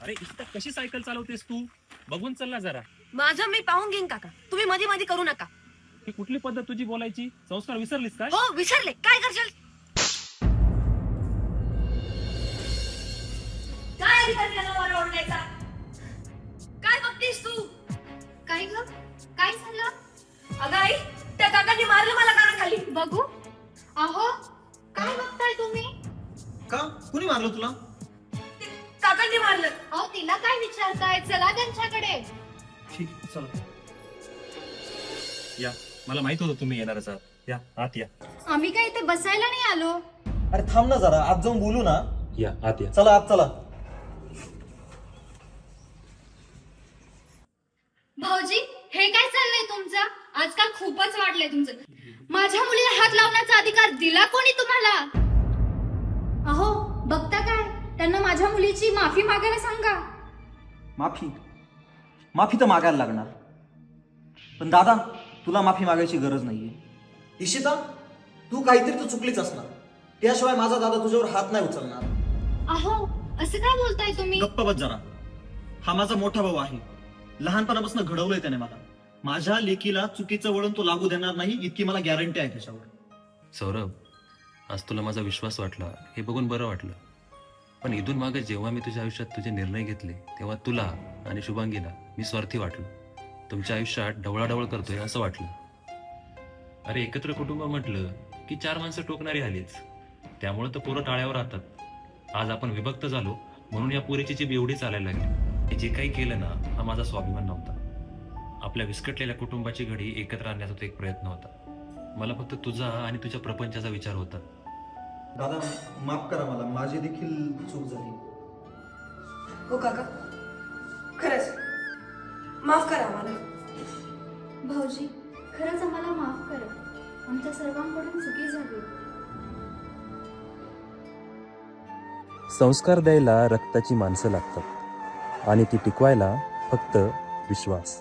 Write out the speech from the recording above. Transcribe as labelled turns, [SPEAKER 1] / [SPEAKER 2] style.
[SPEAKER 1] अरे इथं कशी सायकल चालवतेस तू? बघून चल ना जरा.
[SPEAKER 2] माझं मी पाहून घेईन काका, तुम्ही मध्ये मध्ये करू नका.
[SPEAKER 1] ही कुठली पद्धत तुझी बोलायची? संस्कार विसरलीस काय?
[SPEAKER 2] हो विसरले, काय करशाल? काय अधिकार त्याला मला ओरडायचा? काय बघतेस तू?
[SPEAKER 3] काय ग? काय झालं?
[SPEAKER 2] अगं आई, त्या काकांनी मारलं मला कानाखाली.
[SPEAKER 3] बघू. अहो, काय बघताय तुम्ही?
[SPEAKER 4] का कुणी मारलं तुला?
[SPEAKER 2] ते काकांनी मारलं.
[SPEAKER 3] अहो, तिला काय विचारताय? चला त्यांच्याकडे.
[SPEAKER 4] ठीक चला.
[SPEAKER 1] या, मला माहित होतं तुम्ही येणारच आहात. या, आत या.
[SPEAKER 3] आम्ही काय इथे बसायला नाही आलो.
[SPEAKER 4] अरे थांब ना जरा, आत जाऊन बोलू ना.
[SPEAKER 1] या, आत या.
[SPEAKER 4] चला आत चला.
[SPEAKER 3] भाऊजी, हे काय चाललंय तुमचं? आजकाल खूपच वाढलंय तुमचं. माझ्या मुलीला हात लावण्याचा अधिकार दिला कोणी तुम्हाला? अहो, बघता काय? त्यांना माझ्या मुलीची माफी मागायला सांगा.
[SPEAKER 4] माफी तर मागायला लागणार, पण दादा तुला माफी मागायची गरज नाहीये. इशिता, तू काहीतरी तर चुकलीच असणार, त्याशिवाय माझा दादा तुझ्यावर हात नाही उचलणार.
[SPEAKER 3] अहो, असं काय बोलताय तुम्ही?
[SPEAKER 4] गप्प बस जरा. हा माझा मोठा भाऊ आहे, लहानपणापासून घडवलंय त्याने मला. माझ्या लेकीला चुकीचं वळण तो लागू देणार नाही, इतकी मला गॅरंटी आहे त्याच्यावर.
[SPEAKER 5] सौरभ, आज तुला माझा विश्वास वाटला हे बघून बरं वाटलं. पण इथून मागे जेव्हा मी तुझ्या आयुष्यात तुझे निर्णय घेतले तेव्हा तुला आणि शुभांगीला मी स्वार्थी वाटलो. तुमच्या आयुष्यात ढवळाढवळ करतोय असं वाटलं. अरे एकत्र कुटुंब म्हटलं की 4 माणसं टोकणारी आलीच, त्यामुळे तर पोरं टाळ्यावर राहतात. आज आपण विभक्त झालो म्हणून या पोरीची जीभ एवढी चालायला लागली. हे जे काही केलं ना, हा माझा स्वाभिमान नव्हता. आपल्या विस्कटलेल्या कुटुंबाची घडी एकत्र आणण्याचा तो एक प्रयत्न होता. मला फक्त तुझा आणि तुझ्या प्रपंचाचा विचार होता.
[SPEAKER 4] दादा माफ करा, मला माझी देखील चूक झाली.
[SPEAKER 2] हो काका, खरंच माफ करा आम्हाला.
[SPEAKER 3] भाऊजी, खरंच आम्हाला माफ करा. आमच्या सर्वांकडून चुकी झाली.
[SPEAKER 5] संस्कार द्यायला रक्ताची माणसं लागतात आणि ती टिकवायला फक्त विश्वास.